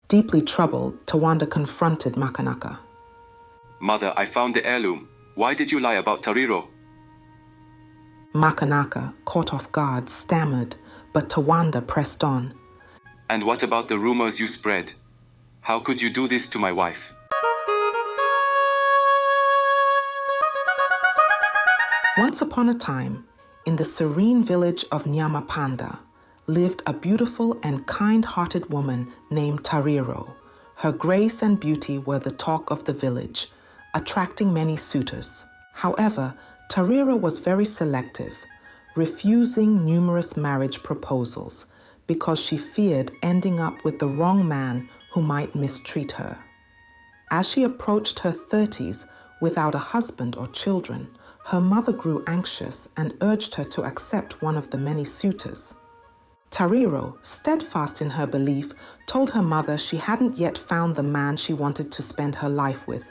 Deeply troubled, Tawanda confronted Makanaka. Mother, I found the heirloom. Why did you lie about Tariro? Makanaka, caught off guard, stammered, but Tawanda pressed on. And what about the rumors you spread? How could you do this to my wife? Once upon a time, in the serene village of Nyamapanda, lived a beautiful and kind-hearted woman named Tariro. Her grace and beauty were the talk of the village, attracting many suitors. However, Tariro was very selective, refusing numerous marriage proposals because she feared ending up with the wrong man who might mistreat her. As she approached her 30s without a husband or children, her mother grew anxious and urged her to accept one of the many suitors. Tariro, steadfast in her belief, told her mother she hadn't yet found the man she wanted to spend her life with.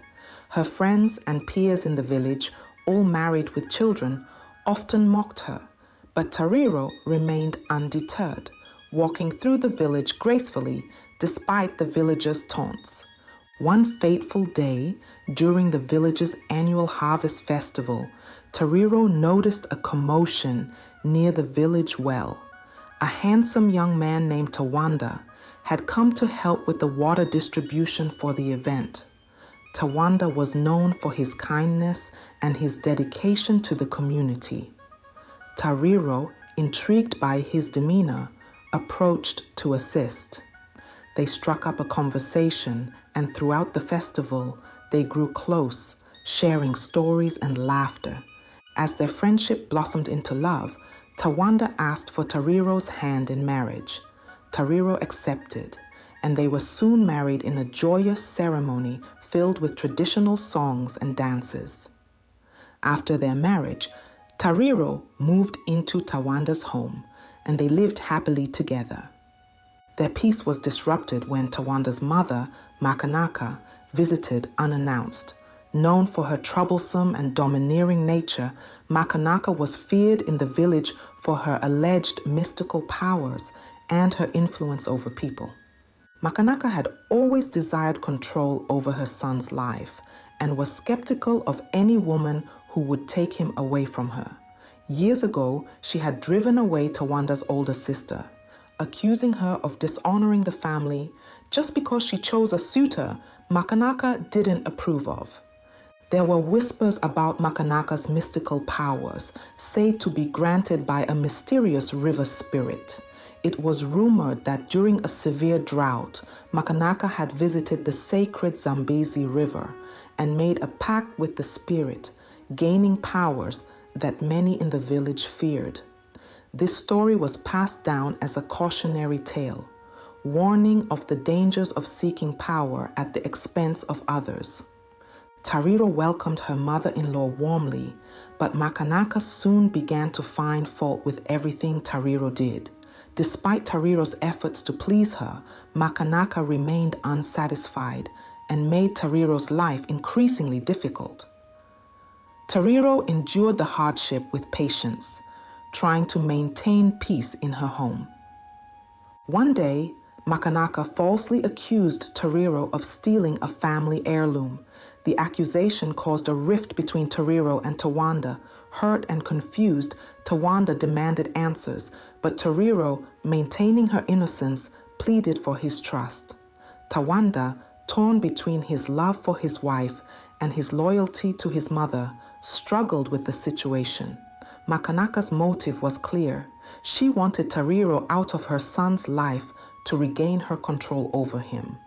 Her friends and peers in the village, all married with children, often mocked her, but Tariro remained undeterred, walking through the village gracefully despite the villagers' taunts. One fateful day, during the village's annual harvest festival, Tariro noticed a commotion near the village well. A handsome young man named Tawanda had come to help with the water distribution for the event. Tawanda was known for his kindness and his dedication to the community. Tariro, intrigued by his demeanor, approached to assist. They struck up a conversation, and throughout the festival, they grew close, sharing stories and laughter. As their friendship blossomed into love, Tawanda asked for Tariro's hand in marriage. Tariro accepted, and they were soon married in a joyous ceremony filled with traditional songs and dances. After their marriage, Tariro moved into Tawanda's home, and they lived happily together. Their peace was disrupted when Tawanda's mother, Makanaka, visited unannounced. Known for her troublesome and domineering nature, Makanaka was feared in the village for her alleged mystical powers and her influence over people. Makanaka had always desired control over her son's life and was skeptical of any woman who would take him away from her. Years ago, she had driven away Tawanda's older sister, accusing her of dishonoring the family just because she chose a suitor Makanaka didn't approve of. There were whispers about Makanaka's mystical powers, said to be granted by a mysterious river spirit. It was rumored that during a severe drought, Makanaka had visited the sacred Zambezi River and made a pact with the spirit, gaining powers that many in the village feared. This story was passed down as a cautionary tale, warning of the dangers of seeking power at the expense of others. Tariro welcomed her mother-in-law warmly, but Makanaka soon began to find fault with everything Tariro did. Despite Tariro's efforts to please her, Makanaka remained unsatisfied and made Tariro's life increasingly difficult. Tariro endured the hardship with patience, trying to maintain peace in her home. One day, Makanaka falsely accused Tariro of stealing a family heirloom. The accusation caused a rift between Tariro and Tawanda. Hurt and confused, Tawanda demanded answers, but Tariro, maintaining her innocence, pleaded for his trust. Tawanda, torn between his love for his wife and his loyalty to his mother, struggled with the situation. Makanaka's motive was clear. She wanted Tariro out of her son's life to regain her control over him.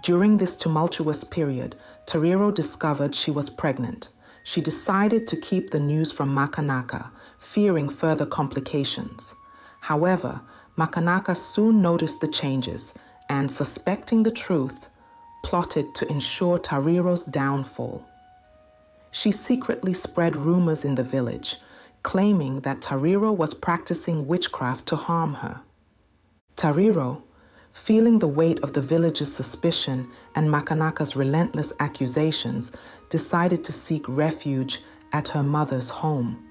During this tumultuous period, Tariro discovered she was pregnant. She decided to keep the news from Makanaka, fearing further complications. However, Makanaka soon noticed the changes and, suspecting the truth, plotted to ensure Tariro's downfall. She secretly spread rumors in the village, claiming that Tariro was practicing witchcraft to harm her. Tariro, feeling the weight of the village's suspicion and Makanaka's relentless accusations, decided to seek refuge at her mother's home.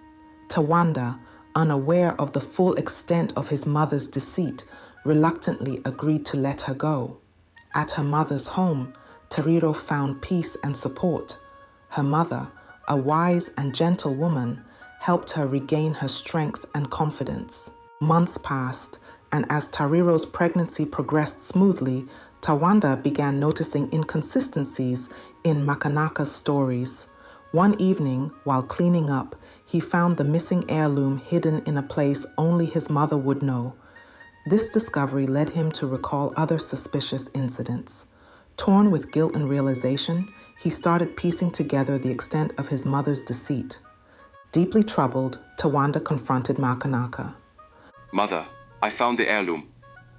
Tawanda, unaware of the full extent of his mother's deceit, reluctantly agreed to let her go. At her mother's home, Tariro found peace and support. Her mother, a wise and gentle woman, helped her regain her strength and confidence. Months passed, and as Tariro's pregnancy progressed smoothly, Tawanda began noticing inconsistencies in Makanaka's stories. One evening, while cleaning up, he found the missing heirloom hidden in a place only his mother would know. This discovery led him to recall other suspicious incidents. Torn with guilt and realization, he started piecing together the extent of his mother's deceit. Deeply troubled, Tawanda confronted Makanaka. Mother, I found the heirloom.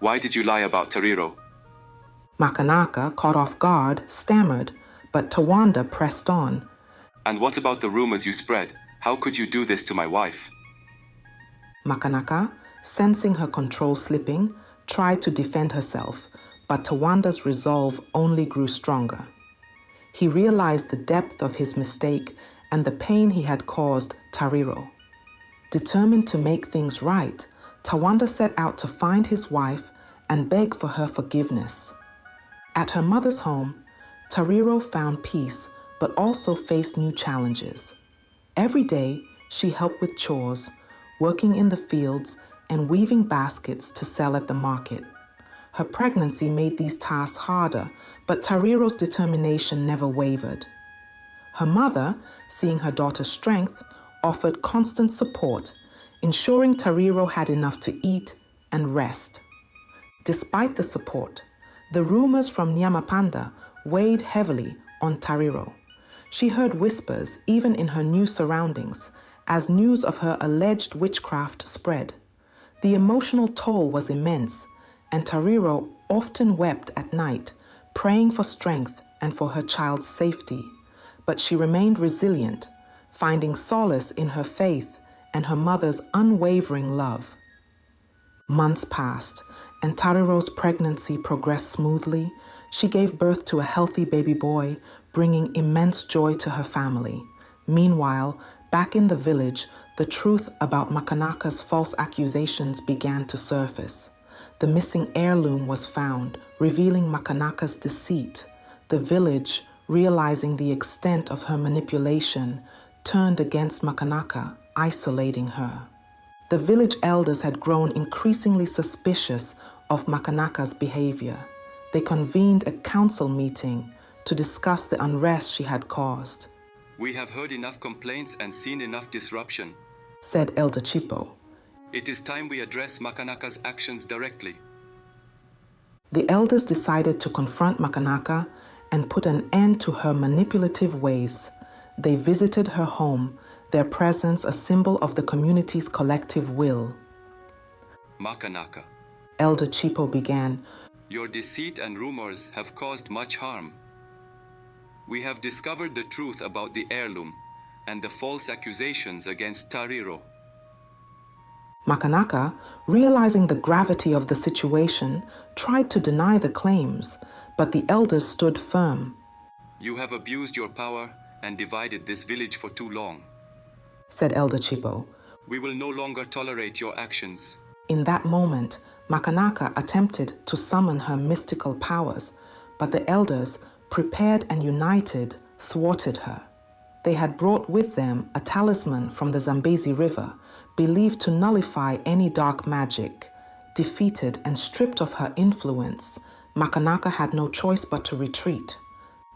Why did you lie about Tariro? Makanaka, caught off guard, stammered, but Tawanda pressed on. And what about the rumors you spread? How could you do this to my wife? Makanaka, sensing her control slipping, tried to defend herself, but Tawanda's resolve only grew stronger. He realized the depth of his mistake and the pain he had caused Tariro. Determined to make things right, Tawanda set out to find his wife and beg for her forgiveness. At her mother's home, Tariro found peace but also faced new challenges. Every day, she helped with chores, working in the fields and weaving baskets to sell at the market. Her pregnancy made these tasks harder, but Tariro's determination never wavered. Her mother, seeing her daughter's strength, offered constant support, ensuring Tariro had enough to eat and rest. Despite the support, the rumors from Nyamapanda weighed heavily on Tariro. She heard whispers even in her new surroundings as news of her alleged witchcraft spread. The emotional toll was immense, and Tariro often wept at night, praying for strength and for her child's safety. But she remained resilient, finding solace in her faith and her mother's unwavering love. Months passed, and Tariro's pregnancy progressed smoothly. She gave birth to a healthy baby boy, bringing immense joy to her family. Meanwhile, back in the village, the truth about Makanaka's false accusations began to surface. The missing heirloom was found, revealing Makanaka's deceit. The village, realizing the extent of her manipulation, turned against Makanaka, isolating her. The village elders had grown increasingly suspicious of Makanaka's behavior. They convened a council meeting to discuss the unrest she had caused. We have heard enough complaints and seen enough disruption, said Elder Chipo. It is time we address Makanaka's actions directly. The elders decided to confront Makanaka and put an end to her manipulative ways. They visited her home, their presence a symbol of the community's collective will. Makanaka, Elder Chipo began, your deceit and rumors have caused much harm. We have discovered the truth about the heirloom and the false accusations against Tariro. Makanaka, realizing the gravity of the situation, tried to deny the claims, but the elders stood firm. You have abused your power and divided this village for too long, said Elder Chipo. We will no longer tolerate your actions. In that moment, Makanaka attempted to summon her mystical powers, but the elders, prepared and united, thwarted her. They had brought with them a talisman from the Zambezi River, believed to nullify any dark magic. Defeated and stripped of her influence, Makanaka had no choice but to retreat.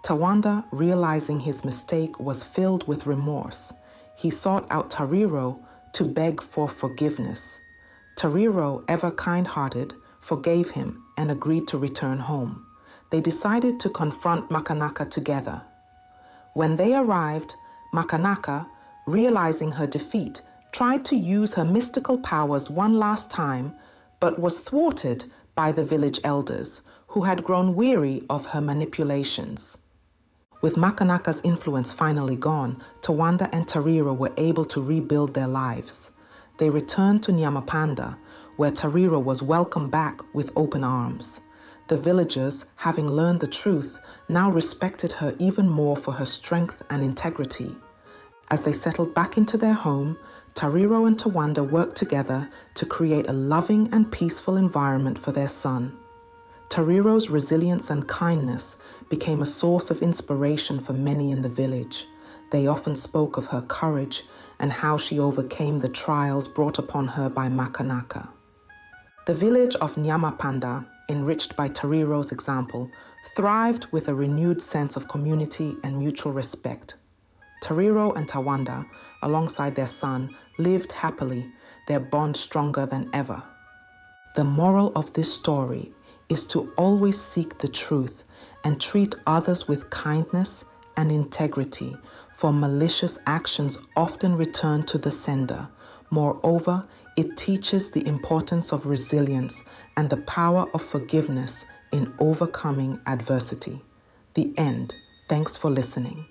Tawanda, realizing his mistake, was filled with remorse. He sought out Tariro to beg for forgiveness. Tariro, ever kind-hearted, forgave him and agreed to return home. They decided to confront Makanaka together. When they arrived, Makanaka, realizing her defeat, tried to use her mystical powers one last time, but was thwarted by the village elders, who had grown weary of her manipulations. With Makanaka's influence finally gone, Tawanda and Tariro were able to rebuild their lives. They returned to Nyamapanda, where Tariro was welcomed back with open arms. The villagers, having learned the truth, now respected her even more for her strength and integrity. As they settled back into their home, Tariro and Tawanda worked together to create a loving and peaceful environment for their son. Tariro's resilience and kindness became a source of inspiration for many in the village. They often spoke of her courage and how she overcame the trials brought upon her by Makanaka. The village of Nyamapanda, enriched by Tariro's example, thrived with a renewed sense of community and mutual respect. Tariro and Tawanda, alongside their son, lived happily, their bond stronger than ever. The moral of this story is to always seek the truth and treat others with kindness and integrity, for malicious actions often return to the sender. Moreover, it teaches the importance of resilience and the power of forgiveness in overcoming adversity. The end. Thanks for listening.